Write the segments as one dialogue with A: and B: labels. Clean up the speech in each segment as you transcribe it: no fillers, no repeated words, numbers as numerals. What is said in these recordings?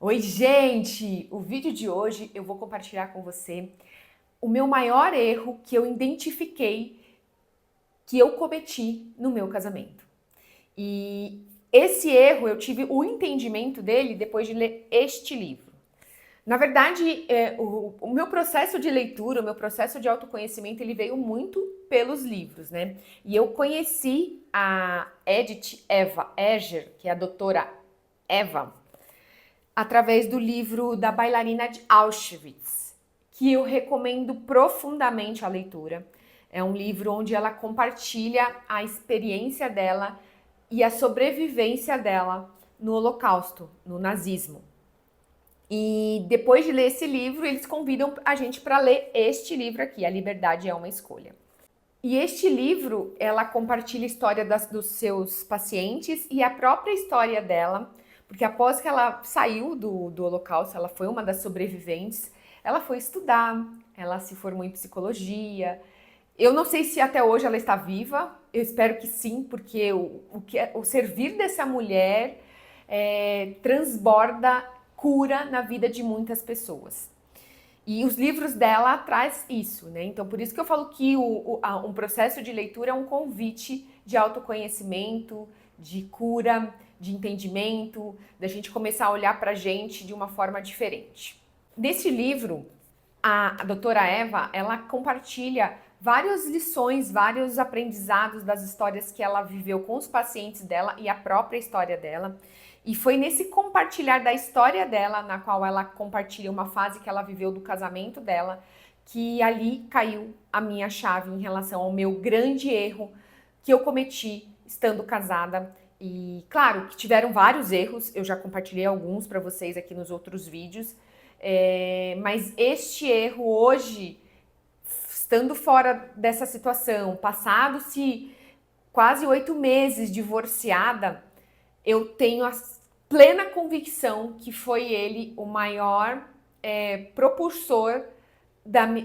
A: Oi, gente! O vídeo de hoje eu vou compartilhar com você o meu maior erro que eu identifiquei que eu cometi no meu casamento. E esse erro eu tive o entendimento dele depois de ler este livro. Na verdade, o meu processo de leitura, o meu processo de autoconhecimento, ele veio muito pelos livros, né? E eu conheci a Edith Eva Eger, que é a doutora Eva, através do livro da bailarina de Auschwitz, que eu recomendo profundamente a leitura. É um livro onde ela compartilha a experiência dela e a sobrevivência dela no Holocausto, no nazismo. E depois de ler esse livro, eles convidam a gente para ler este livro aqui, A Liberdade é uma Escolha. E este livro, ela compartilha a história dos seus pacientes e a própria história dela, porque após que ela saiu do Holocausto, ela foi uma das sobreviventes, ela foi estudar, ela se formou em psicologia. Eu não sei se até hoje ela está viva, eu espero que sim, porque o servir dessa mulher transborda cura na vida de muitas pessoas. E os livros dela traz isso, né? Então, por isso que eu falo que um processo de leitura é um convite de autoconhecimento, de cura, de entendimento, da gente começar a olhar pra gente de uma forma diferente. Nesse livro, a doutora Eva, ela compartilha várias lições, vários aprendizados das histórias que ela viveu com os pacientes dela e a própria história dela. E foi nesse compartilhar da história dela, na qual ela compartilha uma fase que ela viveu do casamento dela, que ali caiu a minha chave em relação ao meu grande erro que eu cometi estando casada. E claro que tiveram vários erros, eu já compartilhei alguns para vocês aqui nos outros vídeos, mas este erro hoje, estando fora dessa situação, passado-se quase 8 meses divorciada, eu tenho a plena convicção que foi ele o maior propulsor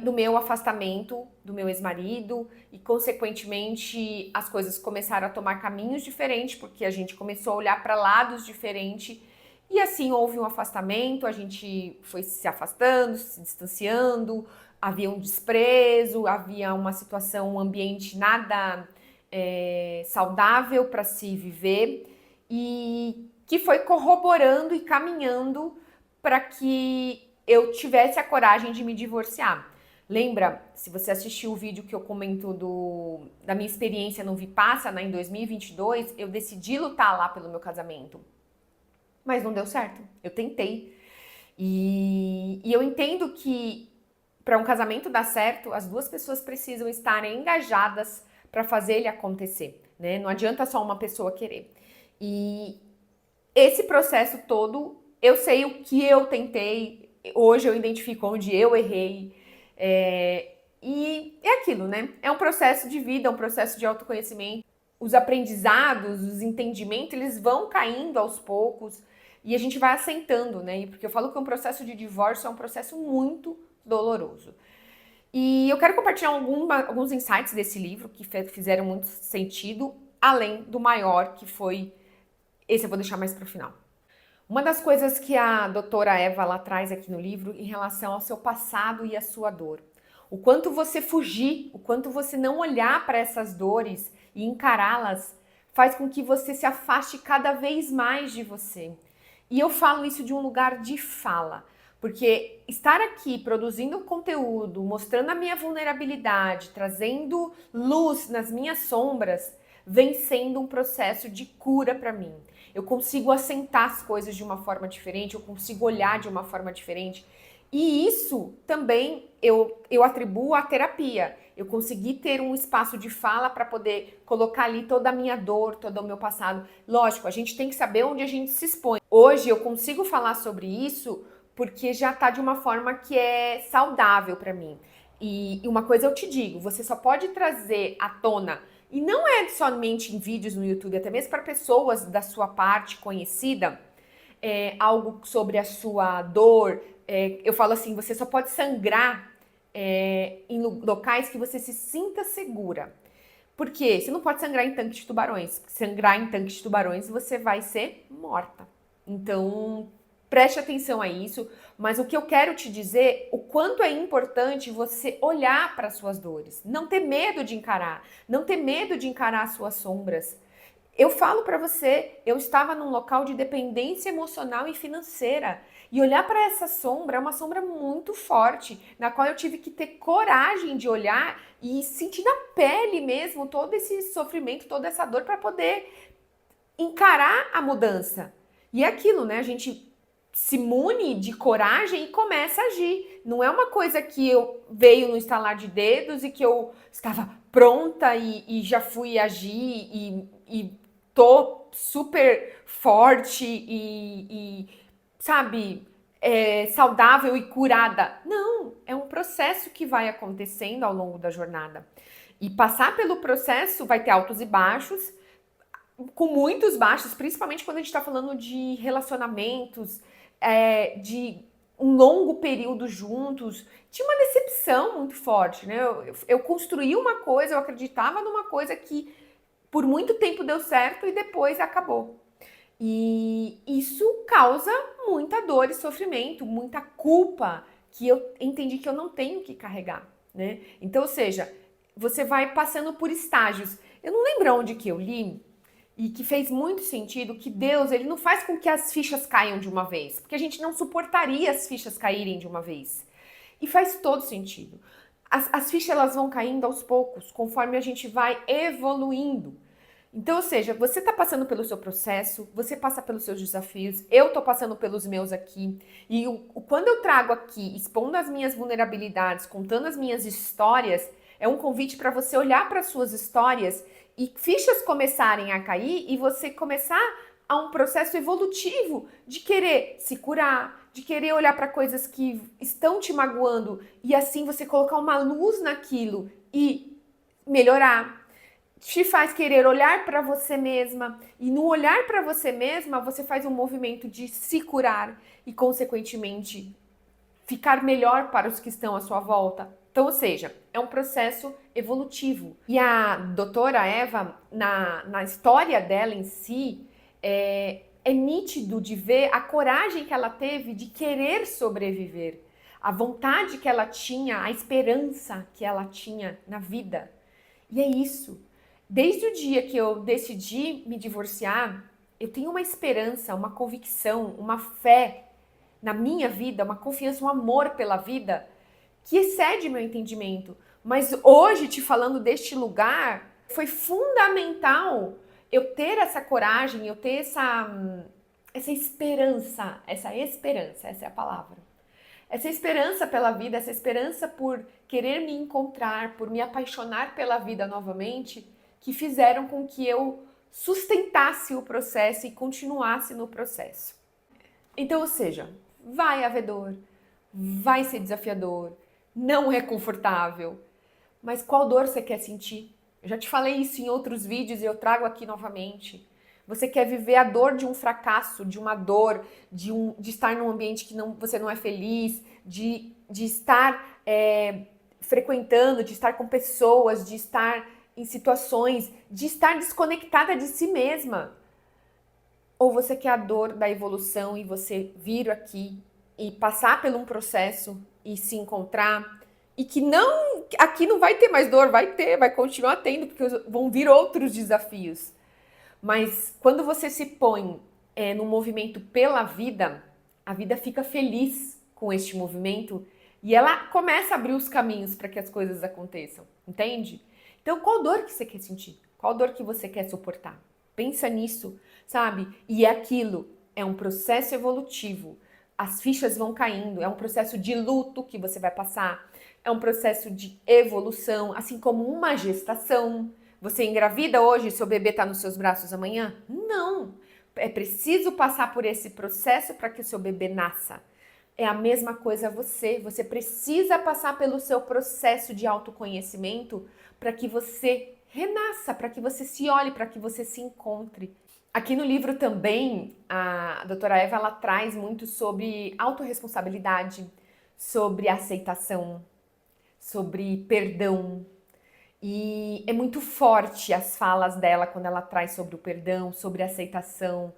A: do meu afastamento do meu ex-marido e, consequentemente, as coisas começaram a tomar caminhos diferentes, porque a gente começou a olhar para lados diferentes e assim houve um afastamento, a gente foi se afastando, se distanciando, havia um desprezo, havia uma situação, um ambiente nada saudável para se viver e que foi corroborando e caminhando para que eu tivesse a coragem de me divorciar. Lembra, se você assistiu o vídeo que eu comento da minha experiência no Vipassana em 2022, eu decidi lutar lá pelo meu casamento. Mas não deu certo. Eu tentei. E eu entendo que para um casamento dar certo, as duas pessoas precisam estar engajadas para fazer ele acontecer, né? Não adianta só uma pessoa querer. E esse processo todo, eu sei o que eu tentei, hoje eu identifico onde eu errei, e é aquilo, né? É um processo de vida, é um processo de autoconhecimento. Os aprendizados, os entendimentos, eles vão caindo aos poucos e a gente vai assentando, né? Porque eu falo que um processo de divórcio é um processo muito doloroso. E eu quero compartilhar alguns insights desse livro que fizeram muito sentido, além do maior, que foi... Esse eu vou deixar mais para o final. Uma das coisas que a doutora Eva ela traz aqui no livro em relação ao seu passado e a sua dor. O quanto você fugir, o quanto você não olhar para essas dores e encará-las faz com que você se afaste cada vez mais de você. E eu falo isso de um lugar de fala, porque estar aqui produzindo conteúdo, mostrando a minha vulnerabilidade, trazendo luz nas minhas sombras, vem sendo um processo de cura para mim. Eu consigo assentar as coisas de uma forma diferente, eu consigo olhar de uma forma diferente. E isso também eu atribuo à terapia. Eu consegui ter um espaço de fala para poder colocar ali toda a minha dor, todo o meu passado. Lógico, a gente tem que saber onde a gente se expõe. Hoje eu consigo falar sobre isso porque já está de uma forma que é saudável para mim. E uma coisa eu te digo, você só pode trazer à tona, e não é somente em vídeos no YouTube, até mesmo para pessoas da sua parte conhecida, algo sobre a sua dor. Eu falo assim, você só pode sangrar em locais que você se sinta segura. Por quê? Você não pode sangrar em tanque de tubarões. Sangrar em tanque de tubarões, você vai ser morta. Então, preste atenção a isso, mas o que eu quero te dizer, o quanto é importante você olhar para as suas dores, não ter medo de encarar, não ter medo de encarar as suas sombras. Eu falo para você, eu estava num local de dependência emocional e financeira. E olhar para essa sombra é uma sombra muito forte, na qual eu tive que ter coragem de olhar e sentir na pele mesmo todo esse sofrimento, toda essa dor para poder encarar a mudança. E é aquilo, né? A gente se mune de coragem e começa a agir. Não é uma coisa que eu veio no estalar de dedos e que eu estava pronta e já fui agir e tô super forte sabe, saudável e curada. Não, é um processo que vai acontecendo ao longo da jornada. E passar pelo processo vai ter altos e baixos, com muitos baixos, principalmente quando a gente está falando de relacionamentos, de um longo período juntos, de uma decepção muito forte, né? Eu construí uma coisa, eu acreditava numa coisa que por muito tempo deu certo e depois acabou. E isso causa muita dor e sofrimento, muita culpa, que eu entendi que eu não tenho que carregar, né? Então, ou seja, você vai passando por estágios. Eu não lembro onde que eu li, e que fez muito sentido, que Deus, ele não faz com que as fichas caiam de uma vez, porque a gente não suportaria as fichas caírem de uma vez. E faz todo sentido. As fichas, elas vão caindo aos poucos, conforme a gente vai evoluindo. Então, ou seja, você está passando pelo seu processo, você passa pelos seus desafios, eu estou passando pelos meus aqui. E quando eu trago aqui, expondo as minhas vulnerabilidades, contando as minhas histórias, é um convite para você olhar para as suas histórias e fichas começarem a cair e você começar a um processo evolutivo de querer se curar, de querer olhar para coisas que estão te magoando e assim você colocar uma luz naquilo e melhorar. Te faz querer olhar para você mesma e no olhar para você mesma você faz um movimento de se curar e consequentemente ficar melhor para os que estão à sua volta. Então, ou seja, é um processo evolutivo. E a doutora Eva, na história dela em si, é nítido de ver a coragem que ela teve de querer sobreviver, a vontade que ela tinha, a esperança que ela tinha na vida. E é isso. Desde o dia que eu decidi me divorciar, eu tenho uma esperança, uma convicção, uma fé na minha vida, uma confiança, um amor pela vida que excede meu entendimento. Mas hoje, te falando deste lugar, foi fundamental eu ter essa coragem, eu ter essa esperança, essa é a palavra. Essa esperança pela vida, essa esperança por querer me encontrar, por me apaixonar pela vida novamente, que fizeram com que eu sustentasse o processo e continuasse no processo. Então, ou seja, vai haver dor, vai ser desafiador, não é confortável, mas qual dor você quer sentir? Eu já te falei isso em outros vídeos e eu trago aqui novamente. Você quer viver a dor de um fracasso, de uma dor, de estar num ambiente que você não é feliz, de estar frequentando, de estar com pessoas, de estar em situações, de estar desconectada de si mesma. Ou você quer a dor da evolução e você vir aqui e passar por um processo e se encontrar e que não, aqui não vai ter mais dor, vai continuar tendo, porque vão vir outros desafios. Mas quando você se põe num movimento pela vida, a vida fica feliz com este movimento e ela começa a abrir os caminhos para que as coisas aconteçam, entende? Então, qual dor que você quer sentir? Qual dor que você quer suportar? Pensa nisso, sabe? E é aquilo, é um processo evolutivo. As fichas vão caindo, é um processo de luto que você vai passar, é um processo de evolução, assim como uma gestação. Você engravida hoje e seu bebê está nos seus braços amanhã? Não! É preciso passar por esse processo para que o seu bebê nasça. É a mesma coisa você precisa passar pelo seu processo de autoconhecimento para que você renasça, para que você se olhe, para que você se encontre. Aqui no livro também, a doutora Eva, ela traz muito sobre autorresponsabilidade, sobre aceitação, sobre perdão. E é muito forte as falas dela quando ela traz sobre o perdão, sobre a aceitação.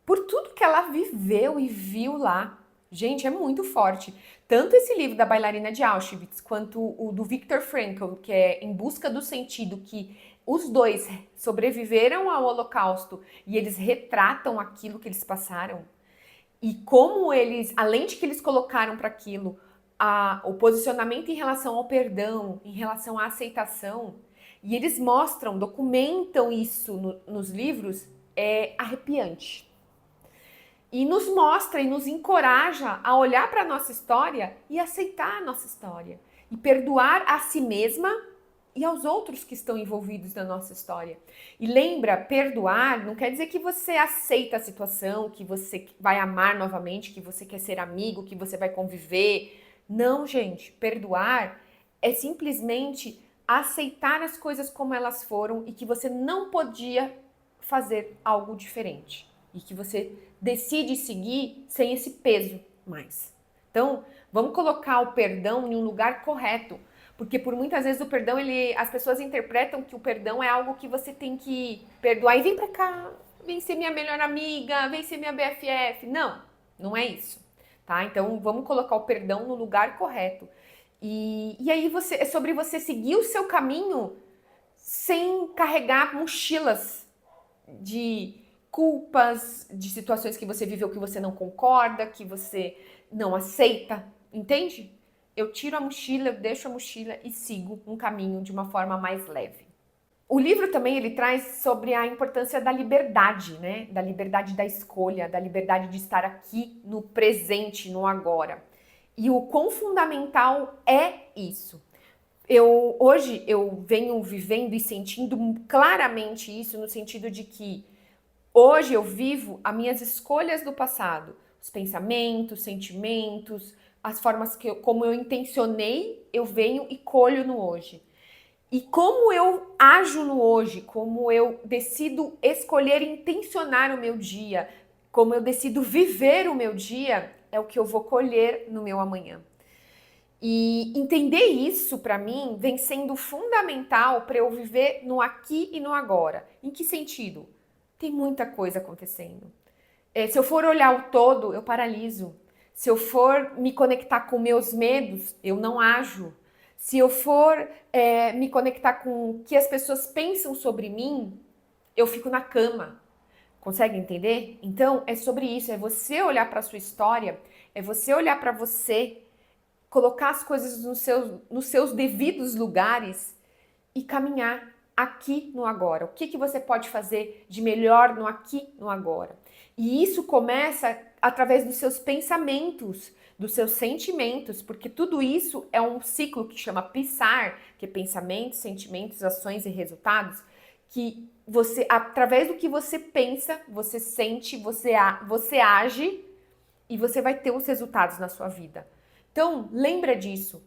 A: por tudo que ela viveu e viu lá. Gente, é muito forte. Tanto esse livro da bailarina de Auschwitz, quanto o do Viktor Frankl, que é Em Busca do Sentido, que os dois sobreviveram ao Holocausto e eles retratam aquilo que eles passaram. E como eles, além de que eles colocaram para aquilo o posicionamento em relação ao perdão, em relação à aceitação, e eles mostram, documentam isso nos livros, é arrepiante. E nos mostra e nos encoraja a olhar para a nossa história e aceitar a nossa história. E perdoar a si mesma e aos outros que estão envolvidos na nossa história. E lembra, perdoar não quer dizer que você aceita a situação, que você vai amar novamente, que você quer ser amigo, que você vai conviver. Não, gente, perdoar é simplesmente aceitar as coisas como elas foram e que você não podia fazer algo diferente. E que você decide seguir sem esse peso mais. Então, vamos colocar o perdão em um lugar correto. Porque por muitas vezes o perdão, as pessoas interpretam que o perdão é algo que você tem que perdoar e vem pra cá, vem ser minha melhor amiga, vem ser minha BFF. Não, não é isso, tá? Então vamos colocar o perdão no lugar correto. E aí é sobre você seguir o seu caminho sem carregar mochilas de culpas, de situações que você viveu que você não concorda, que você não aceita, entende? Eu tiro a mochila, eu deixo a mochila e sigo um caminho de uma forma mais leve. O livro também ele traz sobre a importância da liberdade, né? Da liberdade da escolha, da liberdade de estar aqui no presente, no agora. E o quão fundamental é isso. Hoje eu venho vivendo e sentindo claramente isso no sentido de que hoje eu vivo as minhas escolhas do passado, os pensamentos, sentimentos, as formas como eu intencionei, eu venho e colho no hoje. E como eu ajo no hoje, como eu decido escolher intencionar o meu dia, como eu decido viver o meu dia, é o que eu vou colher no meu amanhã. E entender isso, para mim, vem sendo fundamental para eu viver no aqui e no agora. Em que sentido? Tem muita coisa acontecendo. Se eu for olhar o todo, eu paraliso. Se eu for me conectar com meus medos, eu não ajo. Se eu for me conectar com o que as pessoas pensam sobre mim, eu fico na cama. Consegue entender? Então, é sobre isso. É você olhar para a sua história, é você olhar para você, colocar as coisas nos seus devidos lugares e caminhar aqui no agora. O que você pode fazer de melhor no aqui, no agora? E isso começa através dos seus pensamentos, dos seus sentimentos, porque tudo isso é um ciclo que chama PSAR, que é pensamentos, sentimentos, ações e resultados, que você, através do que você pensa, você sente, você age e você vai ter os resultados na sua vida. Então, lembra disso.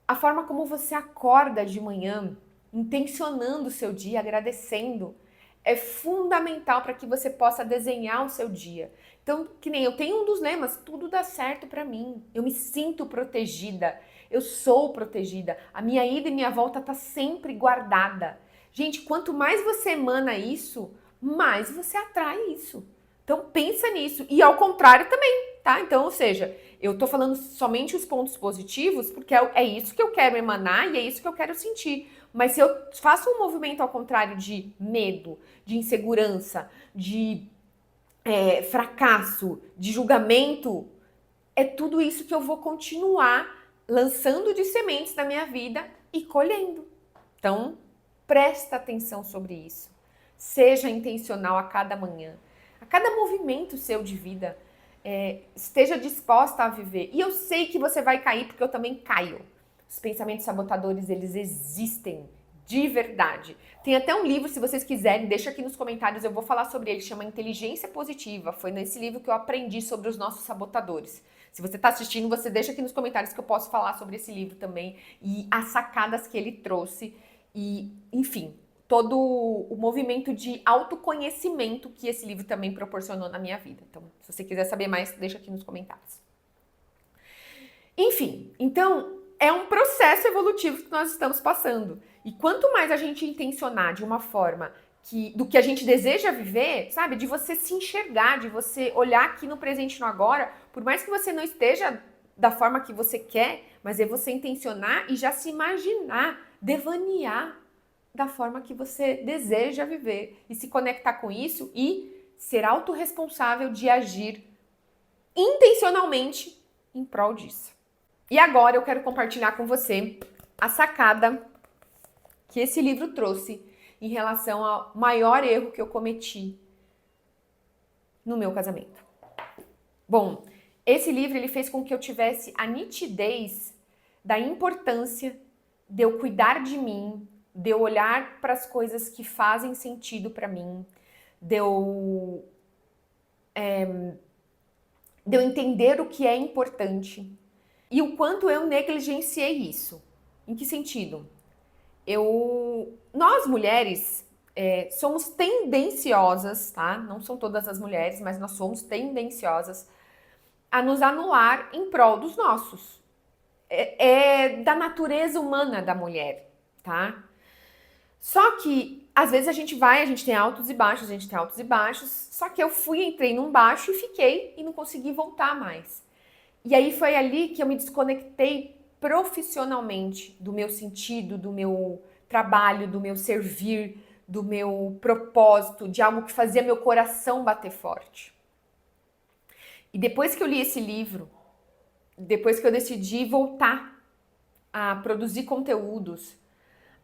A: A forma como você acorda de manhã, intencionando o seu dia, agradecendo, é fundamental para que você possa desenhar o seu dia. Então, que nem eu tenho um dos lemas, tudo dá certo para mim. Eu me sinto protegida, eu sou protegida. A minha ida e minha volta tá sempre guardada. Gente, quanto mais você emana isso, mais você atrai isso. Então, pensa nisso. E ao contrário também, tá? Então, ou seja, eu tô falando somente os pontos positivos porque é isso que eu quero emanar e é isso que eu quero sentir. Mas se eu faço um movimento ao contrário de medo, de insegurança, de fracasso, de julgamento, é tudo isso que eu vou continuar lançando de sementes na minha vida e colhendo. Então, presta atenção sobre isso. Seja intencional a cada manhã, a cada movimento seu de vida. Esteja disposta a viver. E eu sei que você vai cair, porque eu também caio. Os pensamentos sabotadores, eles existem de verdade. Tem até um livro, se vocês quiserem, deixa aqui nos comentários, eu vou falar sobre ele, chama Inteligência Positiva. Foi nesse livro que eu aprendi sobre os nossos sabotadores. Se você está assistindo, você deixa aqui nos comentários que eu posso falar sobre esse livro também e as sacadas que ele trouxe e, enfim, todo o movimento de autoconhecimento que esse livro também proporcionou na minha vida. Então, se você quiser saber mais, deixa aqui nos comentários. Enfim, então, é um processo evolutivo que nós estamos passando. E quanto mais a gente intencionar de uma forma do que a gente deseja viver, sabe? De você se enxergar, de você olhar aqui no presente e no agora, por mais que você não esteja da forma que você quer, mas é você intencionar e já se imaginar, devanear da forma que você deseja viver e se conectar com isso e ser autorresponsável de agir intencionalmente em prol disso. E agora eu quero compartilhar com você a sacada que esse livro trouxe em relação ao maior erro que eu cometi no meu casamento. Bom, esse livro ele fez com que eu tivesse a nitidez da importância de eu cuidar de mim, de eu olhar para as coisas que fazem sentido para mim, de eu entender o que é importante e o quanto eu negligenciei isso. Em que sentido? Nós mulheres somos tendenciosas, tá? Não são todas as mulheres, mas nós somos tendenciosas a nos anular em prol dos nossos. É da natureza humana da mulher, tá? Só que, às vezes a gente tem altos e baixos, só que eu entrei num baixo e fiquei e não consegui voltar mais. E aí foi ali que eu me desconectei profissionalmente do meu sentido, do meu trabalho, do meu servir, do meu propósito, de algo que fazia meu coração bater forte. E depois que eu li esse livro, depois que eu decidi voltar a produzir conteúdos,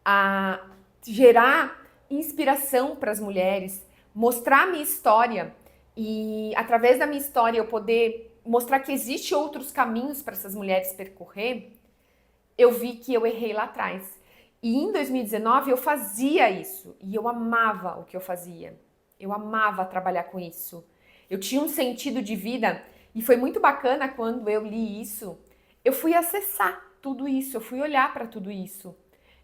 A: a gerar inspiração para as mulheres, mostrar a minha história e através da minha história eu poder mostrar que existe outros caminhos para essas mulheres percorrer, eu vi que eu errei lá atrás. E em 2019 eu fazia isso e eu amava o que eu fazia. Eu amava trabalhar com isso. Eu tinha um sentido de vida e foi muito bacana quando eu li isso. Eu fui acessar tudo isso, eu fui olhar para tudo isso.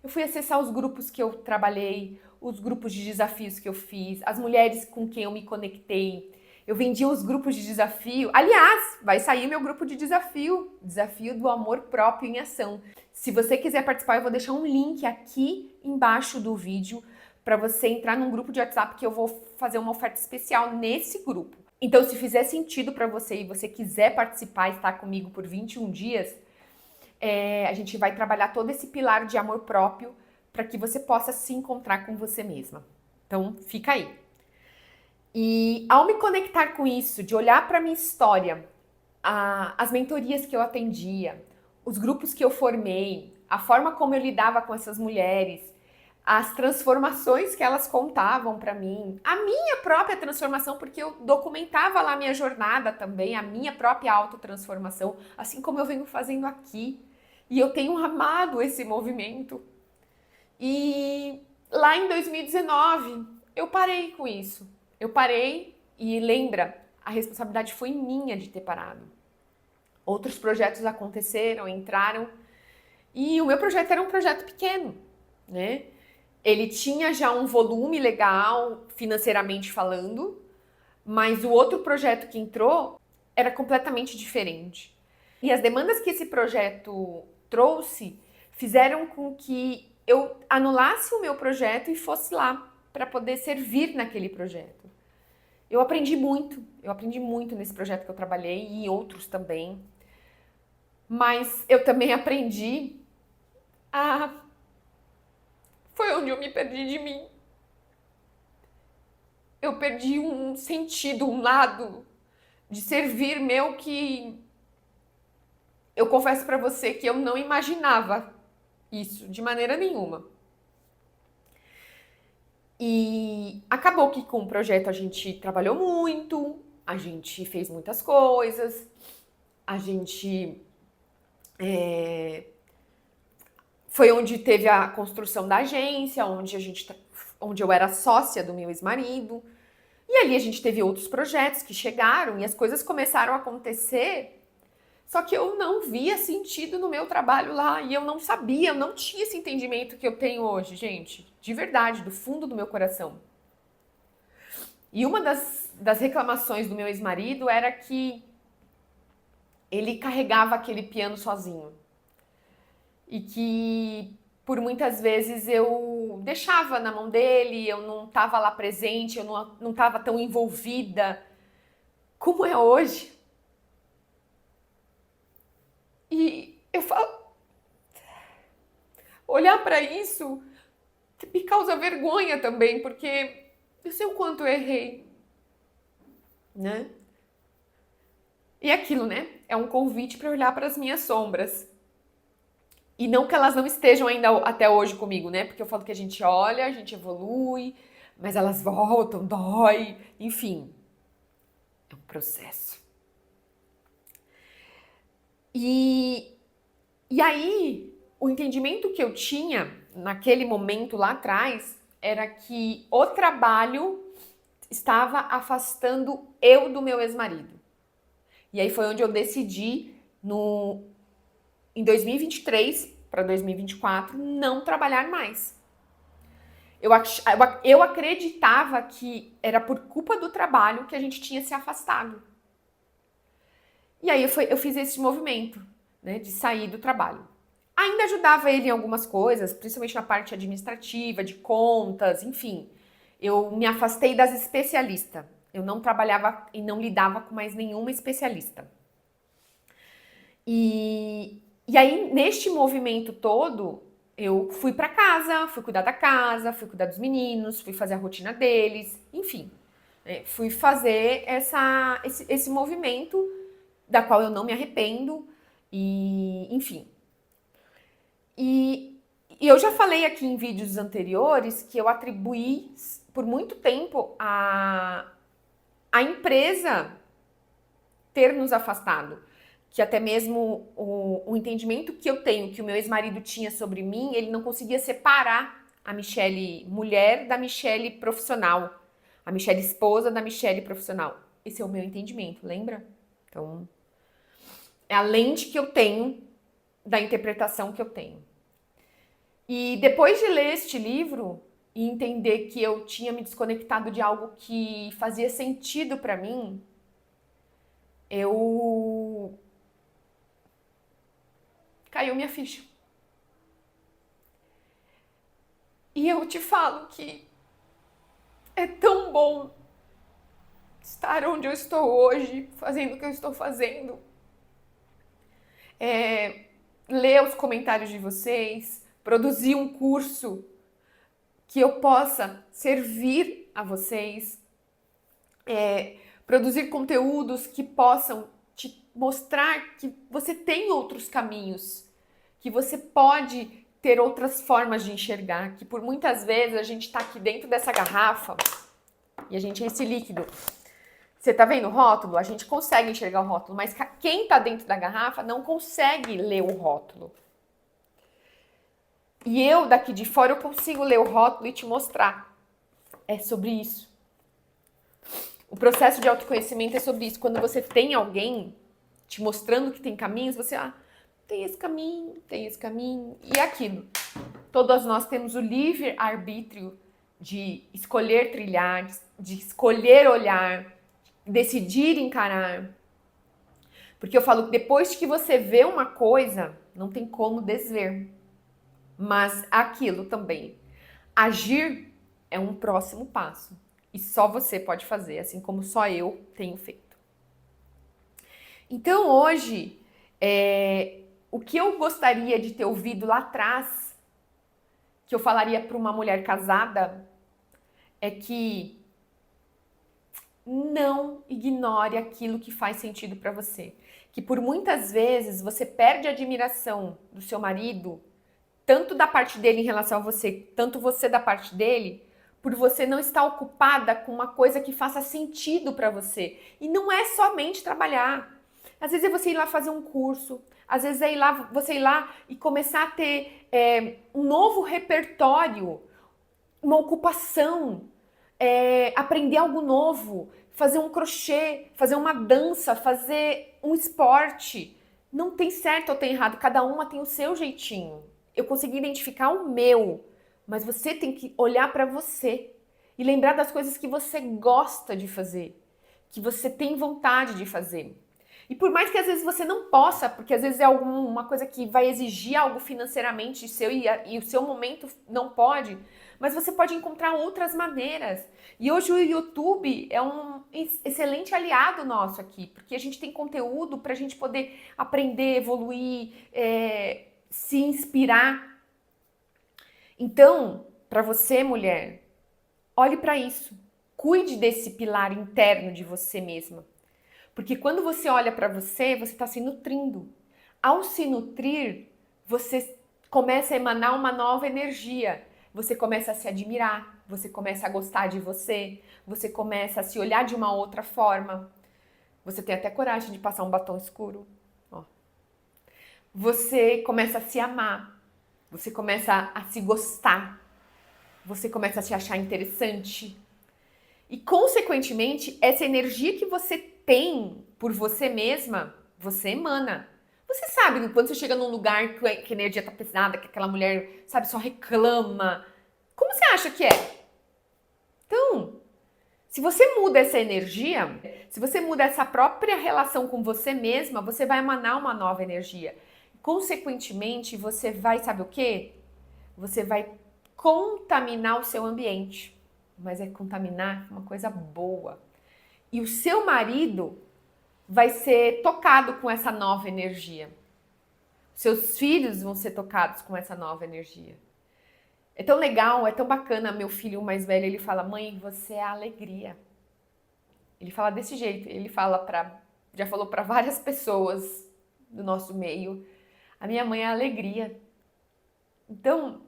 A: Eu fui acessar os grupos que eu trabalhei, os grupos de desafios que eu fiz, as mulheres com quem eu me conectei. Eu vendia os grupos de desafio. Aliás, vai sair meu grupo de desafio, Desafio do Amor Próprio em Ação. Se você quiser participar, eu vou deixar um link aqui embaixo do vídeo para você entrar num grupo de WhatsApp que eu vou fazer uma oferta especial nesse grupo. Então, se fizer sentido para você e você quiser participar e estar comigo por 21 dias, a gente vai trabalhar todo esse pilar de amor próprio para que você possa se encontrar com você mesma. Então, fica aí. E ao me conectar com isso, de olhar para minha história, as mentorias que eu atendia, os grupos que eu formei, a forma como eu lidava com essas mulheres, as transformações que elas contavam para mim, a minha própria transformação, porque eu documentava lá a minha jornada também, a minha própria autotransformação, assim como eu venho fazendo aqui. E eu tenho amado esse movimento. E lá em 2019, eu parei com isso. Eu parei e lembra, a responsabilidade foi minha de ter parado. Outros projetos aconteceram, entraram, e o meu projeto era um projeto pequeno, né? Ele tinha já um volume legal, financeiramente falando, mas o outro projeto que entrou era completamente diferente. E as demandas que esse projeto trouxe fizeram com que eu anulasse o meu projeto e fosse lá para poder servir naquele projeto. Eu aprendi muito nesse projeto que eu trabalhei e em outros também. Mas eu também aprendi Foi onde eu me perdi de mim. Eu perdi um sentido, um lado de servir meu que eu confesso pra você que eu não imaginava isso de maneira nenhuma. E acabou que com o projeto a gente trabalhou muito, a gente fez muitas coisas, a gente foi onde teve a construção da agência, onde eu era sócia do meu ex-marido. E ali a gente teve outros projetos que chegaram e as coisas começaram a acontecer. Só que eu não via sentido no meu trabalho lá e eu não sabia, eu não tinha esse entendimento que eu tenho hoje, gente. De verdade, do fundo do meu coração. E uma das reclamações do meu ex-marido era que ele carregava aquele piano sozinho. E que por muitas vezes eu deixava na mão dele, eu não estava lá presente, eu não estava tão envolvida como é hoje. E eu falo, olhar para isso me causa vergonha também, porque eu sei o quanto eu errei, né? E aquilo, né? É um convite para olhar para as minhas sombras. E não que elas não estejam ainda até hoje comigo, né? Porque eu falo que a gente olha, a gente evolui, mas elas voltam, dói, enfim. É um processo. E aí, o entendimento que eu tinha naquele momento lá atrás era que o trabalho estava afastando eu do meu ex-marido. E aí foi onde eu decidi, em 2023 para 2024, não trabalhar mais. Eu acreditava que era por culpa do trabalho que a gente tinha se afastado. E aí eu fiz esse movimento, né, de sair do trabalho. Ainda ajudava ele em algumas coisas, principalmente na parte administrativa, de contas, enfim. Eu me afastei das especialistas. Eu não trabalhava e não lidava com mais nenhuma especialista. E aí, neste movimento todo, eu fui para casa, fui cuidar da casa, fui cuidar dos meninos, fui fazer a rotina deles, enfim. Fui fazer esse movimento da qual eu não me arrependo, e enfim. E eu já falei aqui em vídeos anteriores que eu atribuí por muito tempo a empresa ter nos afastado. Que até mesmo o entendimento que eu tenho, que o meu ex-marido tinha sobre mim, ele não conseguia separar a Michelle mulher da Michelle profissional. A Michelle esposa da Michelle profissional. Esse é o meu entendimento, lembra? Então, é a lente que eu tenho da interpretação que eu tenho. E depois de ler este livro e entender que eu tinha me desconectado de algo que fazia sentido para mim, caiu minha ficha. E eu te falo que é tão bom estar onde eu estou hoje, fazendo o que eu estou fazendo. Ler os comentários de vocês, produzir um curso que eu possa servir a vocês, produzir conteúdos que possam te mostrar que você tem outros caminhos, que você pode ter outras formas de enxergar, que por muitas vezes a gente está aqui dentro dessa garrafa e a gente é esse líquido. Você tá vendo o rótulo? A gente consegue enxergar o rótulo, mas quem tá dentro da garrafa não consegue ler o rótulo. E eu, daqui de fora, eu consigo ler o rótulo e te mostrar. É sobre isso. O processo de autoconhecimento é sobre isso. Quando você tem alguém te mostrando que tem caminhos, você, tem esse caminho, e aquilo. Todas nós temos o livre-arbítrio de escolher trilhar, de escolher olhar, decidir encarar. Porque eu falo que depois que você vê uma coisa, não tem como desver. Mas aquilo também. Agir é um próximo passo. E só você pode fazer, assim como só eu tenho feito. Então hoje, o que eu gostaria de ter ouvido lá atrás, que eu falaria para uma mulher casada, é que não ignore aquilo que faz sentido para você. Que por muitas vezes você perde a admiração do seu marido, tanto da parte dele em relação a você, tanto você da parte dele, por você não estar ocupada com uma coisa que faça sentido para você. E não é somente trabalhar. Às vezes é você ir lá fazer um curso, às vezes é você ir lá e começar a ter um novo repertório, uma ocupação, aprender algo novo, fazer um crochê, fazer uma dança, fazer um esporte. Não tem certo ou tem errado, cada uma tem o seu jeitinho. Eu consegui identificar o meu, mas você tem que olhar para você e lembrar das coisas que você gosta de fazer, que você tem vontade de fazer. E por mais que às vezes você não possa, porque às vezes é alguma coisa que vai exigir algo financeiramente seu e o seu momento não pode, mas você pode encontrar outras maneiras. E hoje o YouTube é um excelente aliado nosso aqui, porque a gente tem conteúdo para a gente poder aprender, evoluir, se inspirar. Então, para você, mulher, olhe para isso. Cuide desse pilar interno de você mesma. Porque quando você olha para você, você está se nutrindo. Ao se nutrir, você começa a emanar uma nova energia. Você começa a se admirar, você começa a gostar de você, você começa a se olhar de uma outra forma. Você tem até coragem de passar um batom escuro. Ó. Você começa a se amar, você começa a se gostar, você começa a se achar interessante. E, consequentemente, essa energia que você tem por você mesma, você emana. Você sabe, quando você chega num lugar que a energia tá pesada, que aquela mulher, sabe, só reclama. Como você acha que é? Então, se você muda essa energia, se você muda essa própria relação com você mesma, você vai emanar uma nova energia. Consequentemente, você vai, sabe o quê? Você vai contaminar o seu ambiente. Mas é contaminar uma coisa boa. E o seu marido vai ser tocado com essa nova energia. Seus filhos vão ser tocados com essa nova energia. É tão legal, é tão bacana. Meu filho mais velho, ele fala: mãe, você é a alegria. Ele fala desse jeito. Ele fala já falou para várias pessoas do nosso meio: a minha mãe é a alegria. Então,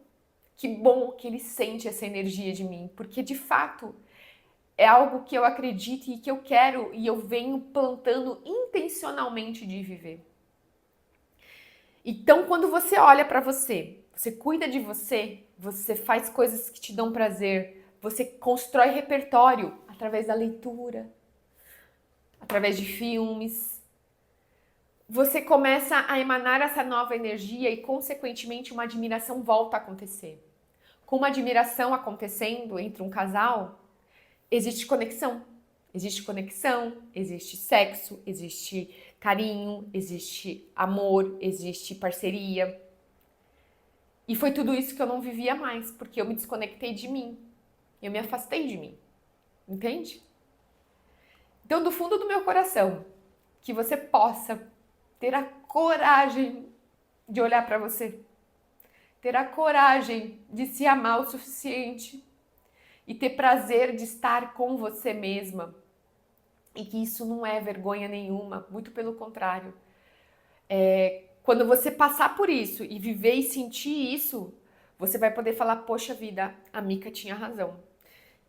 A: que bom que ele sente essa energia de mim, porque de fato é algo que eu acredito e que eu quero e eu venho plantando intencionalmente de viver. Então, quando você olha para você, você cuida de você, você faz coisas que te dão prazer, você constrói repertório através da leitura, através de filmes. Você começa a emanar essa nova energia e, consequentemente, uma admiração volta a acontecer. Com uma admiração acontecendo entre um casal, existe conexão. Existe conexão, existe sexo, existe carinho, existe amor, existe parceria. E foi tudo isso que eu não vivia mais, porque eu me desconectei de mim. Eu me afastei de mim. Entende? Então, do fundo do meu coração, que você possa ter a coragem de olhar para você, ter a coragem de se amar o suficiente e ter prazer de estar com você mesma. E que isso não é vergonha nenhuma, muito pelo contrário. Quando você passar por isso e viver e sentir isso, você vai poder falar: poxa vida, a Mica tinha razão.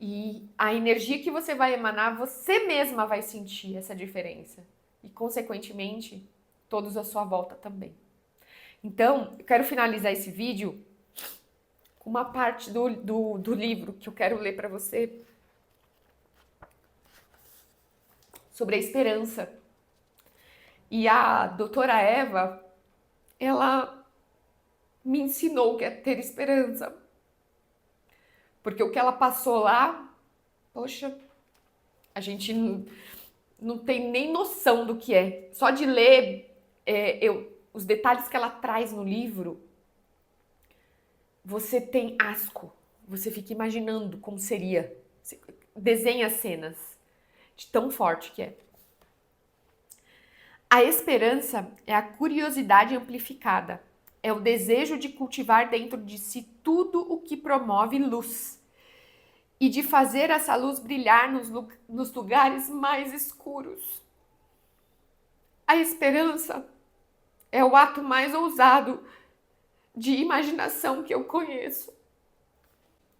A: E a energia que você vai emanar, você mesma vai sentir essa diferença. E, consequentemente, todos à sua volta também. Então, eu quero finalizar esse vídeo com uma parte do livro que eu quero ler para você sobre a esperança. E a doutora Eva, ela me ensinou o que é ter esperança. Porque o que ela passou lá, poxa, a gente não tem nem noção do que é. Só de ler os detalhes que ela traz no livro, você tem asco. Você fica imaginando como seria. Você desenha cenas de tão forte que é. A esperança é a curiosidade amplificada. É o desejo de cultivar dentro de si tudo o que promove luz e de fazer essa luz brilhar nos lugares mais escuros. A esperança é o ato mais ousado de imaginação que eu conheço.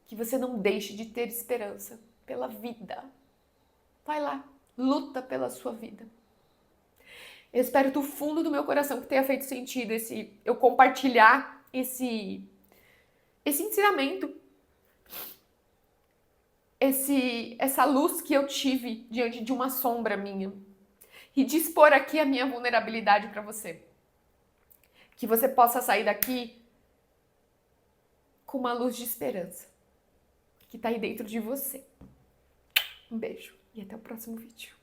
A: Que você não deixe de ter esperança pela vida. Vai lá, luta pela sua vida. Eu espero do fundo do meu coração que tenha feito sentido eu compartilhar esse ensinamento, essa luz que eu tive diante de uma sombra minha e de expor aqui a minha vulnerabilidade para você. Que você possa sair daqui com uma luz de esperança que está aí dentro de você. Um beijo e até o próximo vídeo.